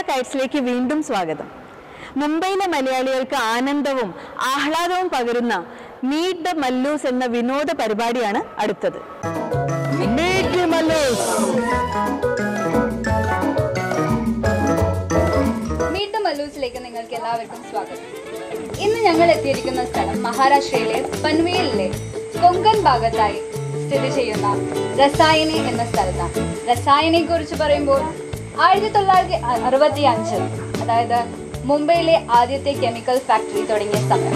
കൈറ്റ്സിലേക്ക് വീണ്ടും സ്വാഗതം. മുംബൈയിലെ മലയാളികൾക്ക് ആനന്ദവും ആഹ്ലാദവും പകരുന്ന മീറ്റ് ദ മല്ലൂസ് എന്ന വിനോദ പരിപാടിയാണ് അടുത്തത്. Meet the Mallus. Meet the മല്ലൂസിലേക്ക് നിങ്ങൾക്ക് എല്ലാവർക്കും സ്വാഗതം. ഇന്ന് ഞങ്ങൾ എത്തിയിരിക്കുന്ന സ്ഥലം മഹാരാഷ്ട്രയിലെ പൻവേലിലെ കൊങ്കൺ ഭാഗത്തായി സ്ഥിതി ചെയ്യുന്ന രസായനി എന്ന സ്ഥലത്താണ്. രസായനിയെ കുറിച്ച് പറയുമ്പോൾ 1965 അതായത് മുംബൈയിലെ ആദ്യത്തെ കെമിക്കൽ ഫാക്ടറി തുടങ്ങിയ സമയം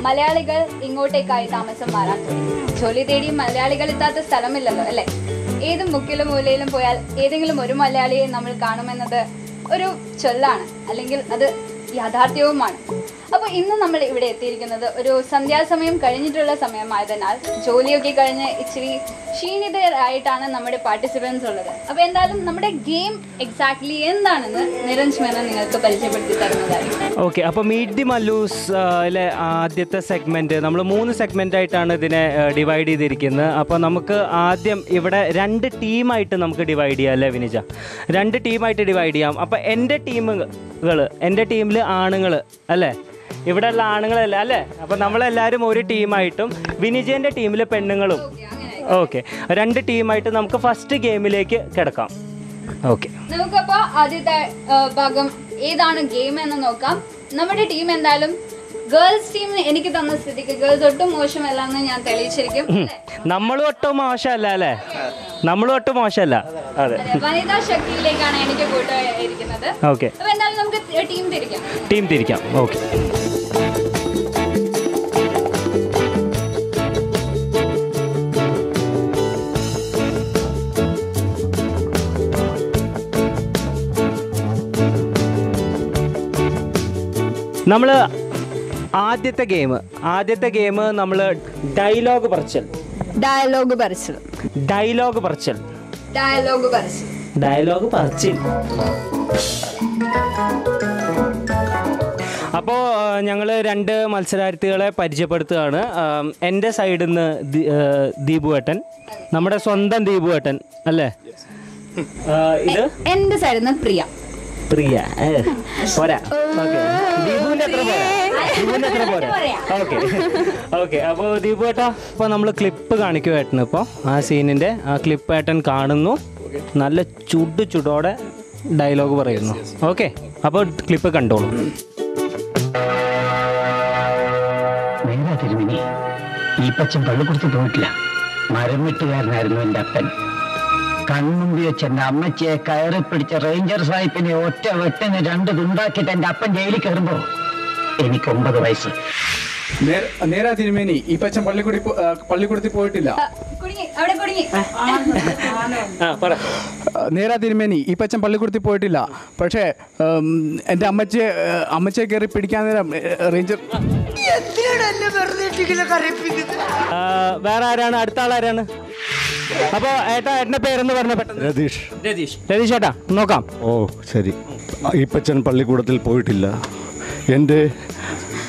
മലയാളികൾ ഇങ്ങോട്ടേക്കായി താമസം മാറാൻ തുടങ്ങി. ജോലി തേടി മലയാളികൾ എത്താത്ത സ്ഥലമില്ലല്ലോ അല്ലേ? ഏത് മുക്കിലും മൂലയിലും പോയാൽ ഏതെങ്കിലും ഒരു മലയാളിയെ നമ്മൾ കാണുമെന്നത് ഒരു ചൊല്ലാണ്, അല്ലെങ്കിൽ അത് യാഥാർത്ഥ്യവുമാണ്. അപ്പോൾ ഇന്ന് നമ്മൾ ഇവിടെ എത്തിയിരിക്കുന്നത് ഒരു സന്ധ്യാസമയം കഴിഞ്ഞിട്ടുള്ള സമയമായതിനാൽ ജോലിയൊക്കെ കഴിഞ്ഞ് ഇച്ചിരി ക്ഷീണിതരായിട്ടാണ് നമ്മുടെ പാർട്ടിസിപ്പൻസ് ഉള്ളത്. അപ്പോൾ എന്തായാലും നമ്മുടെ ഗെയിം എക്സാക്ട്ലി എന്താണെന്ന് നിരഞ്ജ് മേനോൻ നിങ്ങൾക്ക് പരിചയപ്പെടുത്തി തരുന്നതായിരിക്കും. ഓക്കെ, അപ്പോൾ മീറ്റ് ദി മല്ലൂസിലെ ആദ്യത്തെ സെഗ്മെൻറ്റ് നമ്മൾ 3 സെഗ്മെൻറ്റായിട്ടാണ് ഇതിനെ ഡിവൈഡ് ചെയ്തിരിക്കുന്നത്. അപ്പോൾ നമുക്ക് ആദ്യം ഇവിടെ 2 ടീമായിട്ട് നമുക്ക് ഡിവൈഡ് ചെയ്യാം അല്ലേ വിനിജ? 2 ടീമായിട്ട് ഡിവൈഡ് ചെയ്യാം. അപ്പോൾ എൻ്റെ ടീമിൽ ആണുങ്ങൾ അല്ലേ? ഇവിടെ ഉള്ള ആണുങ്ങളല്ല അല്ലേ? അപ്പോൾ നമ്മളെല്ലാവരും ഒരു ടീമായിട്ടും വിനിജേൻ്റെ ടീമിൽ പെണ്ണുങ്ങളും. ഓക്കെ, 2 ടീമായിട്ട് നമുക്ക് ഫസ്റ്റ് ഗെയിമിലേക്ക് കിടക്കാം. ഓക്കെ, നമുക്കപ്പോൾ ആദ്യത്തെ ഭാഗം ഏതാണ് ഗെയിം എന്ന് നോക്കാം. നമ്മുടെ ടീം എന്തായാലും ഗേൾസ് ടീം എനിക്ക് തന്ന സ്ഥിതിക്ക് ഗേൾസ് ഒട്ടും മോശമല്ല എന്ന് ഞാൻ തെളിയിച്ചിരിക്കും. നമ്മളും ഒട്ടും മോശമല്ല അല്ലേ? നമ്മളും ഒട്ടും മോശമല്ല. അതെ, വനിതാ ശക്തിയിലേക്കാണ് എനിക്ക് കൂട്ടായിരിക്കുന്നത്. ഓക്കെ, അപ്പോൾ എന്തായാലും നമുക്ക് ടീം തിരിക്കാം. ഓക്കെ, നമ്മൾ ആദ്യത്തെ ഗെയിം നമ്മൾ ഡയലോഗ് പറച്ചിൽ. അപ്പോൾ ഞങ്ങൾ 2 മത്സരാർത്ഥികളെ പരിചയപ്പെടുത്തുകയാണ്. എൻ്റെ സൈഡിൽ നിന്ന് ദീപുവേട്ടൻ, നമ്മുടെ സ്വന്തം ദീപുവേട്ടൻ അല്ലേ? ഇത് എൻ്റെ സൈഡിൽ നിന്ന് പ്രിയ. പോരാ, ഓക്കെ, ദീപുവിൻ്റെ അത്ര പോരാ. ഓക്കെ. അപ്പോൾ ദീപു ഏട്ടാ, ഇപ്പോൾ നമ്മൾ ക്ലിപ്പ് കാണിക്കും ഏട്ടന്. ഇപ്പോൾ ആ സീനിൻ്റെ ആ ക്ലിപ്പ് ഏട്ടൻ കാണുന്നു, നല്ല ചുടോടെ ഡയലോഗ് പറയുന്നു. ഓക്കെ, അപ്പോൾ ക്ലിപ്പ് കണ്ടോളൂ. തിരുമേനി, ഈ പച്ചൻ പള്ളിക്കുറിച്ച് പോയിട്ടില്ല. മരം വെട്ടുകാരനായിരുന്നു എൻ്റെ അപ്പൻ. കൺമുമ്പി വെച്ച് എൻ്റെ അമ്മച്ചിയെ കയറി പിടിച്ച റേഞ്ചർ സാഹിബിനെ ഒറ്റ വെട്ടിന് 2 തുണ്ടാക്കിയിട്ട് എൻ്റെ അപ്പൻ ജയിലിൽ കയറുമ്പോ എനിക്ക് 9 വയസ്സ്. നേരാ തിരുമേനി, ഈ പച്ചൻ പള്ളിക്കൂടത്തിൽ പോയിട്ടില്ല. നേരാ തിരുമേനി, ഈ പച്ചൻ പള്ളിക്കൂടത്തിൽ പോയിട്ടില്ല. പക്ഷേ എൻ്റെ അമ്മച്ചിയെ കയറി പിടിക്കാൻ നേരം റേഞ്ചർ. വേറെ ആരാണ്? അടുത്ത ആളാരാണ്? അപ്പോൾ ഏട്ടൻ്റെ പേരെന്ന് പറഞ്ഞ പെട്ടെന്ന്. രതീഷ് ഏട്ടാ, നോക്കാം. ഓ ശരി. ഈപ്പച്ചൻ പള്ളിക്കൂടത്തിൽ പോയിട്ടില്ല. എൻ്റെ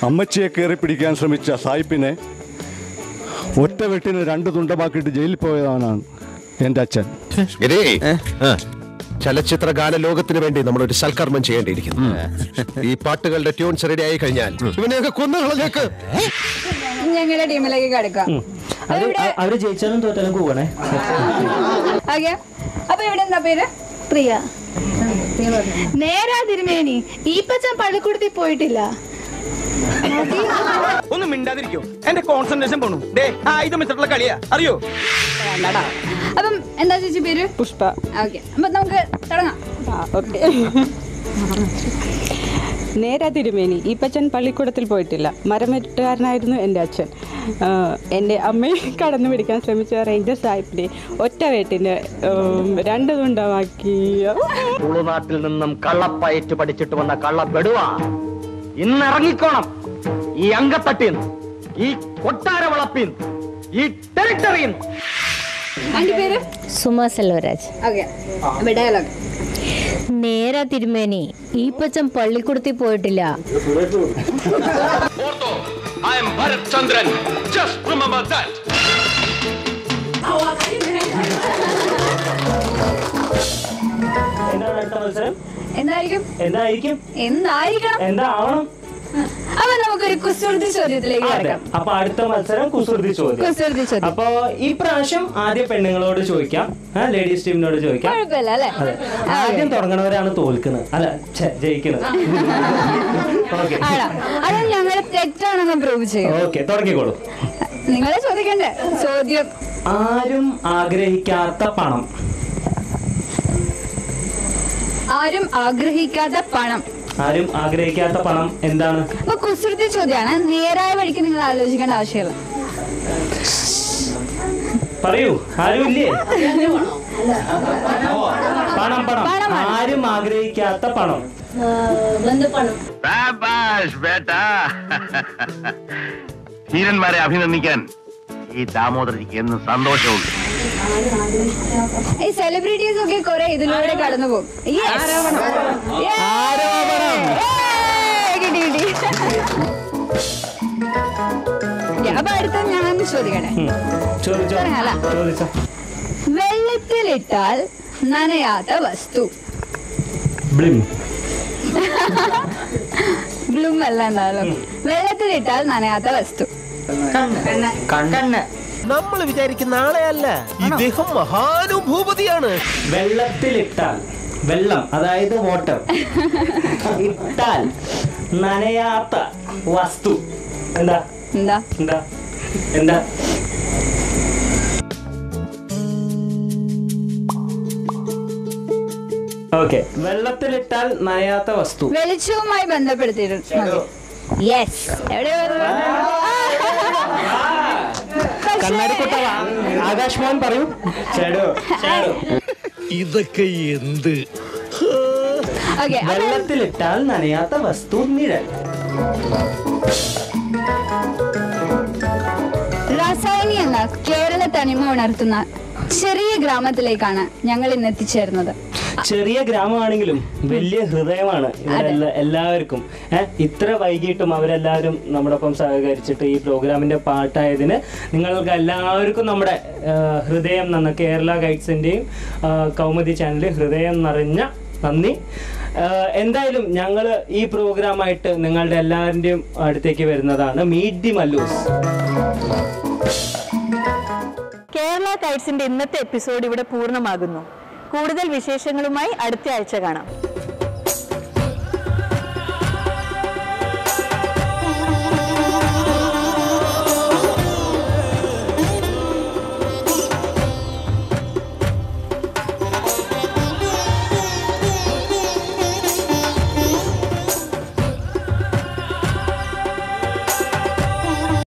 അമ്മച്ചിയെ കയറി പിടിക്കാൻ ശ്രമിച്ച സായിപ്പിനെ ഒറ്റ വെട്ടിന് 2 തുണ്ടമാക്കിയിട്ട് ജയിലിൽ പോയതാണ് എൻ്റെ അച്ഛൻ. ചലച്ചിത്ര ഗാന ലോകത്തിന് വേണ്ടി നമ്മളൊരു സൽക്കർമ്മം ചെയ്യേണ്ടിയിരിക്കുന്നു. ഈ പാട്ടുകളുടെ ട്യൂൺസ് റെഡി ആയി കഴിഞ്ഞാൽ ഇവനെയൊക്കെ കൊന്നുകളഞ്ഞേക്ക്. ഞങ്ങളുടെ ടീമിലേക്ക് കിടക്കാം. അവര് ജയിച്ചാലും തോറ്റാലും കൂവണേ. അപ്പൊ ഇവിടെ എന്താ പേര്? പ്രിയ. നേരാ തിരുമേനി, ഈ പച്ചൻ പള്ളിക്കൂടത്തിൽ പോയിട്ടില്ല. ഒന്നും മിണ്ടാതിരിക്കോ, എന്റെ കോൺസെൻട്രേഷൻ പോണു. ഇത് മിത്രമുള്ള കളിയാ, അറിയോ? അപ്പം എന്താ ചേച്ചി പേര്? പുഷ്പ. ഓക്കെ, അപ്പൊ നമുക്ക് തുടങ്ങാം. നേരാ തിരുമേനി, ഈ പച്ചൻ പള്ളിക്കൂടത്തിൽ പോയിട്ടില്ല. മരം വെട്ടുകാരനായിരുന്നു എൻ്റെ അച്ഛൻ. എൻ്റെ അമ്മയെ കടന്നു പിടിക്കാൻ ശ്രമിച്ച റേഞ്ചർ സാഹിബിനെ ഒറ്റ വെട്ടിന് 2 തുണ്ടമാക്കി. തുളുനാട്ടിൽ നിന്നും കള്ളപ്പയറ്റ് പഠിച്ചിട്ട് വന്ന കള്ളപ്പെടുവാ ഇന്ന് ഇറങ്ങിക്കോണം. ഈ അങ്കത്തട്ടിൻ, ഈ കൊട്ടാര വളപ്പിൻ, ഈ ടെറിട്ടറിൻ. പേര് സുമ സെൽവരാജ്. ഡയലോഗ്. നേരാ തിരുമേനി, ഈ പച്ചൻ പള്ളിക്കൂടത്തിൽ പോയിട്ടില്ല. I am Bharat Chandran. Just remember that. എന്താണ് അടുത്ത മത്സരം? എന്താവണം? അപ്പൊ നമുക്കൊരു കുസൃതി ചോദ്യത്തിലേക്ക് കിടക്കാം. അപ്പൊ അടുത്ത മത്സരം കുസൃതി ചോദ്യം. അപ്പൊ ഈ പ്രാവശ്യം ആദ്യം പെണ്ണുങ്ങളോട് ചോദിക്കാം, ലേഡീസ് ടീമിനോട് ചോദിക്കാം. കുഴപ്പമില്ല. ആദ്യം തുടങ്ങണവരാണ് തോൽക്കുന്നത്, അല്ല ജയിക്കുന്നത്. അത് ഞങ്ങൾ തെറ്റാണെന്ന് പ്രൂവ് ചെയ്യും. ഓക്കെ, തുടങ്ങിക്കോളൂ. നിങ്ങളെ ചോദിക്കണ്ടേ ചോദ്യം? ആരും ആഗ്രഹിക്കാത്ത പണം. ആരും ആഗ്രഹിക്കാത്ത പണം. ആരും ആഗ്രഹിക്കാത്ത പണം എന്താണ്? അപ്പൊ കുസൃതി ചോദ്യമാണ്, നേരായ വഴിക്ക് നിങ്ങൾ ആലോചിക്കേണ്ട ആവശ്യമില്ല. പറയൂ, ആരും ഇല്ലേ? പണം. ആരും ആഗ്രഹിക്കാത്ത പണം. ധീരന്മാരെ അഭിനന്ദിക്കാൻ ഈ ദാമോദരനിക്ക് എന്ന് സന്തോഷമുണ്ട്. ഈ സെലിബ്രിറ്റീസ് ഒക്കെ കുറെ ഇതിലൂടെ കടന്നു പോകും. അപ്പൊ അടുത്ത ഞാൻ ചോദിക്കണേ, വെള്ളത്തിലിട്ടാൽ നനയാത്ത വസ്തു. ബ്ലൂം അല്ല, എന്നാലും വെള്ളത്തിലിട്ടാൽ നനയാത്ത വസ്തു. കണ്ണ്. നമ്മൾ വിചാരിക്കുന്ന ആളെയല്ല, ഇദ്ദേഹം മഹാനുഭൂപതിയാണ്. വെള്ളത്തിലിട്ടാൽ, വെള്ളം അതായത് വാട്ടർ, ഇട്ടാൽ നനയാത്ത വസ്തു. എന്താ? ഓക്കെ, വെള്ളത്തിലിട്ടാൽ നനയാത്ത വസ്തു. വെളിച്ചവുമായി ബന്ധപ്പെടുത്തിയിട്ടുണ്ട്. ആകാശ് മോഹൻ പറയൂ. ഇതൊക്കെ എന്ത്? വെള്ളത്തിലിട്ടാൽ നനയാത്ത വസ്തു നിഴൽ. റാസായനി എന്ന കേരള തനിമ ഉണർത്തുന്ന ചെറിയ ഗ്രാമത്തിലേക്കാണ് ഞങ്ങൾ ഇന്ന് എത്തിച്ചേർന്നത്. ചെറിയ ഗ്രാമമാണെങ്കിലും വലിയ ഹൃദയമാണ് ഇവിടെ എല്ലാവർക്കും. ഇത്ര വൈകിട്ടും അവരെല്ലാവരും നമ്മോടൊപ്പം സഹകരിച്ചിട്ട് ഈ പ്രോഗ്രാമിന്റെ പാട്ടായതിന് നിങ്ങൾക്ക് എല്ലാവർക്കും നമ്മുടെ ഹൃദയം നന്ന കേരള ഗൈഡ്സിന്റെയും കൗമുദി ചാനലിൽ ഹൃദയം നിറഞ്ഞ നന്ദി. എന്തായാലും ഞങ്ങൾ ഈ പ്രോഗ്രാമായിട്ട് നിങ്ങളുടെ എല്ലാവരുടെയും അടുത്തേക്ക് വരുന്നതാണ് മീറ്റ് ദി മല്ലൂസ്. കേരള ഗൈഡ്സിന്റെ ഇന്നത്തെ എപ്പിസോഡ് ഇവിടെ പൂർണ്ണമാകുന്നു. കൂടുതൽ വിശേഷങ്ങളുമായി അടുത്ത ആഴ്ച കാണാം.